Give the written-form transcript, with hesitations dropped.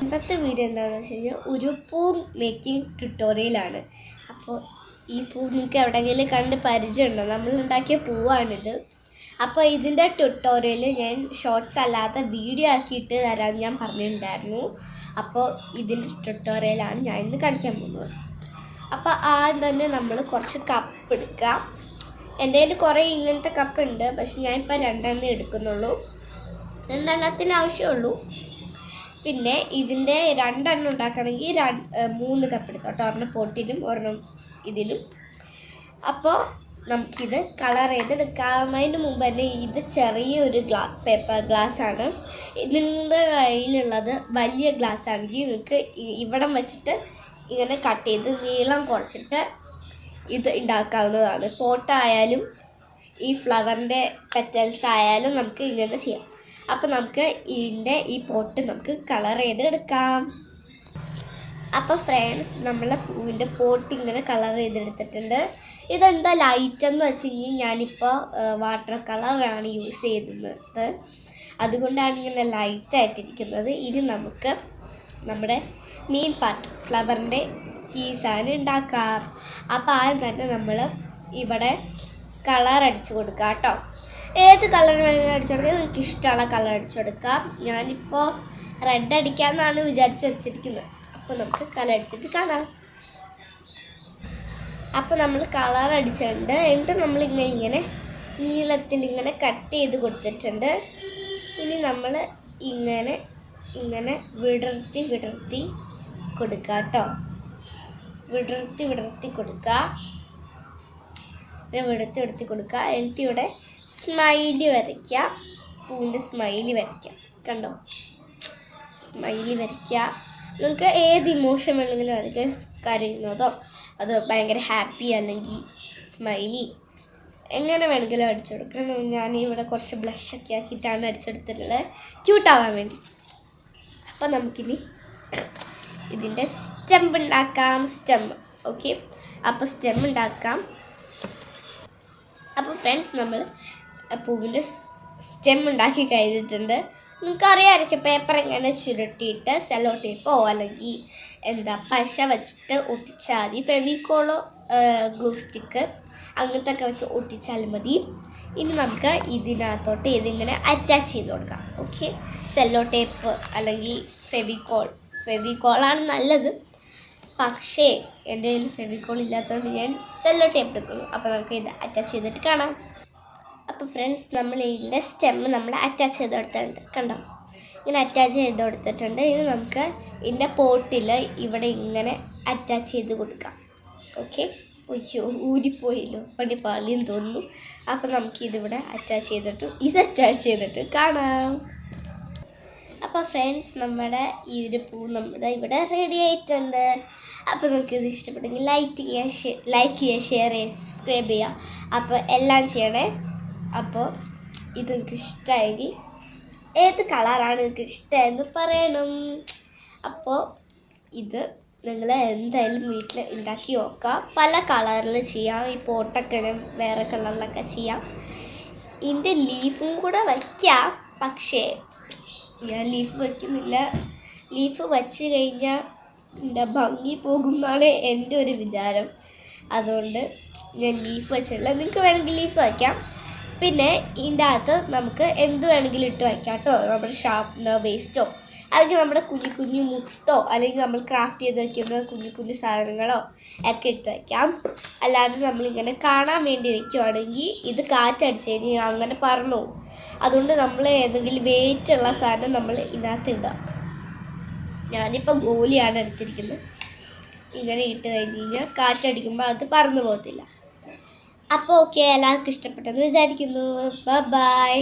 ഇന്നത്തെ വീഡിയോ എന്താണെന്ന് വെച്ച് കഴിഞ്ഞാൽ ഒരു പൂ മേക്കിംഗ് ട്യൂട്ടോറിയലാണ്. അപ്പോൾ ഈ പൂ നിങ്ങൾക്ക് എവിടെയെങ്കിലും കണ്ട് പരിചയമുണ്ടോ? നമ്മളുണ്ടാക്കിയ പൂവാണിത്. അപ്പോൾ ഇതിൻ്റെ ട്യൂട്ടോറിയൽ ഞാൻ ഷോർട്സ് അല്ലാതെ വീഡിയോ ആക്കിയിട്ട് തരാൻ ഞാൻ പറഞ്ഞിട്ടുണ്ടായിരുന്നു. അപ്പോൾ ഇതിൻ്റെ ട്യൂട്ടോറിയലാണ് ഞാൻ ഇന്ന് കാണിക്കാൻ പോകുന്നത്. അപ്പോൾ ആദ്യം തന്നെ നമ്മൾ കുറച്ച് കപ്പ് എടുക്കുക. എൻ്റെ കയ്യിൽ കുറേ ഇങ്ങനത്തെ കപ്പ് ഉണ്ട്, പക്ഷെ ഞാനിപ്പോൾ 2 എടുക്കുന്നുള്ളൂ. 2 ആവശ്യമുള്ളൂ. പിന്നെ ഇതിൻ്റെ 2 ഉണ്ടാക്കണമെങ്കിൽ 3 കപ്പ് എടുക്കാം കേട്ടോ. ഒരെണ്ണം പൊട്ടിനും ഒരെണ്ണം ഇതിലും. അപ്പോൾ നമുക്കിത് കളർ ചെയ്തെടുക്കാവുന്നതിന് മുമ്പ് തന്നെ ഇത് ചെറിയൊരു പേപ്പർ ഗ്ലാസ്സാണ്. നിങ്ങളുടെ കയ്യിലുള്ളത് വലിയ ഗ്ലാസ് ആണെങ്കിൽ നിങ്ങൾക്ക് ഇവിടം വെച്ചിട്ട് ഇങ്ങനെ കട്ട് ചെയ്ത് നീളം കുറച്ചിട്ട് ഇത് ഉണ്ടാക്കാവുന്നതാണ്. പോട്ടായാലും ഈ ഫ്ലവറിൻ്റെ പെറ്റൽസ് ആയാലും നമുക്ക് ഇങ്ങനെ ചെയ്യാം. അപ്പോൾ നമുക്ക് ഇതിൻ്റെ ഈ പോട്ട് നമുക്ക് കളർ ചെയ്തെടുക്കാം. അപ്പോൾ ഫ്രണ്ട്സ്, നമ്മളെ പൂവിൻ്റെ പോട്ട് ഇങ്ങനെ കളർ ചെയ്തെടുത്തിട്ടുണ്ട്. ഇതെന്താ ലൈറ്റ് എന്ന് വെച്ച് കഴിഞ്ഞാൽ ഞാനിപ്പോൾ വാട്ടർ കളറാണ് യൂസ് ചെയ്യുന്നത്, അതുകൊണ്ടാണ് ഇങ്ങനെ ലൈറ്റായിട്ടിരിക്കുന്നത്. ഇനി നമുക്ക് നമ്മുടെ മെയിൻ പാർട്ട് ഫ്ലവറിൻ്റെ ഈ സാധനം ഉണ്ടാക്കാം. അപ്പോൾ ആദ്യം തന്നെ നമ്മൾ ഇവിടെ കളർ അടിച്ചു കൊടുക്കുക കേട്ടോ. ഏത് കളർ വേണമെങ്കിലും അടിച്ചു കൊടുക്കുക, നിങ്ങൾക്ക് ഇഷ്ടമുള്ള കളർ അടിച്ചു കൊടുക്കാം. ഞാനിപ്പോൾ റെഡ് അടിക്കാമെന്നാണ് വിചാരിച്ച് വെച്ചിരിക്കുന്നത്. അപ്പോൾ നമുക്ക് കളർ അടിച്ചിട്ട് കാണാം. അപ്പോൾ നമ്മൾ കളർ അടിച്ചിട്ടുണ്ട്. എന്നിട്ട് നമ്മളിങ്ങനെ നീളത്തിൽ ഇങ്ങനെ കട്ട് ചെയ്ത് കൊടുത്തിട്ടുണ്ട്. ഇനി നമ്മൾ ഇങ്ങനെ വിടർത്തി കൊടുക്കുക കേട്ടോ. വിടർത്തി കൊടുക്കുക. വിടർത്തി കൊടുക്കുക. എന്നിട്ട് ഇവിടെ സ്മൈലി വരയ്ക്കുക. പൂവിൻ്റെ സ്മൈലി വരയ്ക്കുക. കണ്ടോ, സ്മൈലി വരയ്ക്കുക. നിങ്ങൾക്ക് ഏത് ഇമോഷൻ വേണമെങ്കിലും വരയ്ക്കുക. കരയുന്നതോ അത് ഭയങ്കര ഹാപ്പി അല്ലെങ്കിൽ സ്മൈലി എങ്ങനെ വേണമെങ്കിലും അടിച്ചു കൊടുക്കണം. ഞാനിവിടെ കുറച്ച് ബ്ലഷൊക്കെ ആക്കിയിട്ടാണ് അടിച്ചെടുത്തിട്ടുള്ളത്, ക്യൂട്ടാവാൻ വേണ്ടി. അപ്പോൾ നമുക്കിനി ഇതിൻ്റെ സ്റ്റെം ഉണ്ടാക്കാം. ഓക്കെ, അപ്പോൾ സ്റ്റെം ഉണ്ടാക്കാം. അപ്പോൾ ഫ്രണ്ട്സ്, നമ്മൾ പൂവിൻ്റെ സ്റ്റെം ഉണ്ടാക്കി കഴിഞ്ഞിട്ടുണ്ട്. നിങ്ങൾക്കറിയാമായിരിക്കും പേപ്പർ എങ്ങനെ ചുരുട്ടിയിട്ട് സെല്ലോ ടേപ്പോ അല്ലെങ്കിൽ പശ വെച്ചിട്ട് ഒട്ടിച്ചാൽ മതി. ഫെവിക്കോളോ ഗ്ലൂ സ്റ്റിക്ക് അങ്ങനത്തെ ഒക്കെ വെച്ച് ഒട്ടിച്ചാൽ മതി. ഇനി നമുക്ക് ഇതിനകത്തോട്ട് ഇതിങ്ങനെ അറ്റാച്ച് ചെയ്ത് കൊടുക്കാം. ഓക്കെ, സെല്ലോ ടേപ്പ് അല്ലെങ്കിൽ ഫെവിക്കോളാണ് നല്ലത്. പക്ഷേ എൻ്റെ കയ്യിൽ ഫെവിക്കോൾ ഇല്ലാത്തതുകൊണ്ട് ഞാൻ സെല്ലോ ടേപ്പ് എടുക്കുന്നു. അപ്പോൾ നമുക്ക് ഇത് അറ്റാച്ച് ചെയ്തിട്ട് കാണാം. അപ്പോൾ ഫ്രണ്ട്സ്, നമ്മൾ ഇതിൻ്റെ സ്റ്റെം നമ്മൾ അറ്റാച്ച് ചെയ്ത് കൊടുത്തിട്ടുണ്ട്. കണ്ടോ, ഇങ്ങനെ അറ്റാച്ച് ചെയ്ത് കൊടുത്തിട്ടുണ്ട്. ഇനി നമുക്ക് ഇതിൻ്റെ പോട്ടിൽ ഇവിടെ ഇങ്ങനെ അറ്റാച്ച് ചെയ്ത് കൊടുക്കാം. ഓക്കെ, ഊരിപ്പോയില്ലോ, പണി പാളിയെന്ന് തോന്നുന്നു. അപ്പോൾ നമുക്കിതിവിടെ അറ്റാച്ച് ചെയ്തിട്ട് കാണാം. അപ്പോൾ ഫ്രണ്ട്സ്, നമ്മുടെ ഈ ഒരു പൂ നമ്മുടെ ഇവിടെ റെഡി ആയിട്ടുണ്ട്. അപ്പോൾ നമുക്കിത് ഇഷ്ടപ്പെട്ടെങ്കിൽ ലൈക്ക് ചെയ്യുക, ഷെയർ ചെയ്യുക, സബ്സ്ക്രൈബ് ചെയ്യുക. അപ്പോൾ എല്ലാം ചെയ്യണേ. അപ്പോൾ ഇത് നിങ്ങൾക്ക് ഇഷ്ടമായെങ്കിൽ ഏത് കളറാണ് നിങ്ങൾക്ക് ഇഷ്ടമായെന്ന് പറയണം. അപ്പോൾ ഇത് നിങ്ങൾ എന്തായാലും വീട്ടിൽ ഉണ്ടാക്കി നോക്കുക. പല കളറിൽ ചെയ്യാം. ഈ പോട്ടൊക്കെ വേറെ കളറിലൊക്കെ ചെയ്യാം. ഇതിൻ്റെ ലീഫും കൂടെ വയ്ക്കാം, പക്ഷേ ഞാൻ ലീഫ് വയ്ക്കുന്നില്ല. ലീഫ് വച്ച് കഴിഞ്ഞാൽ എൻ്റെ ഭംഗി പോകും എന്നാണ് എൻ്റെ ഒരു വിചാരം. അതുകൊണ്ട് ഞാൻ ലീഫ് വെച്ചില്ല. നിങ്ങൾക്ക് വേണമെങ്കിൽ ലീഫ് വയ്ക്കാം. പിന്നെ ഇതിൻ്റെ അകത്ത് നമുക്ക് എന്ത് വേണമെങ്കിലും ഇട്ട് വയ്ക്കാം കേട്ടോ. നമ്മുടെ ഷാർപ്നർ, വേസ്റ്റോ അല്ലെങ്കിൽ നമ്മുടെ കുഞ്ഞു മുത്തോ അല്ലെങ്കിൽ നമ്മൾ ക്രാഫ്റ്റ് ചെയ്ത് വയ്ക്കുന്ന കുഞ്ഞു സാധനങ്ങളോ ഒക്കെ ഇട്ട് വയ്ക്കാം. അല്ലാതെ നമ്മളിങ്ങനെ കാണാൻ വേണ്ടി വയ്ക്കുവാണെങ്കിൽ ഇത് കാറ്റടിച്ച് കഴിഞ്ഞാൽ അങ്ങനെ പറന്നു. അതുകൊണ്ട് നമ്മൾ ഏതെങ്കിലും വെയിറ്റുള്ള സാധനം നമ്മൾ ഇതിനകത്ത് ഇടുക. ഞാനിപ്പോൾ ഗോലിയാണ് എടുത്തിരിക്കുന്നത്. ഇങ്ങനെ ഇട്ട് കഴിഞ്ഞ് കഴിഞ്ഞാൽ കാറ്റടിക്കുമ്പോൾ അത് പറന്നു പോകത്തില്ല. അപ്പോൾ ഓക്കെ, എല്ലാവർക്കും ഇഷ്ടപ്പെട്ടെന്ന് വിചാരിക്കുന്നു. ബൈ.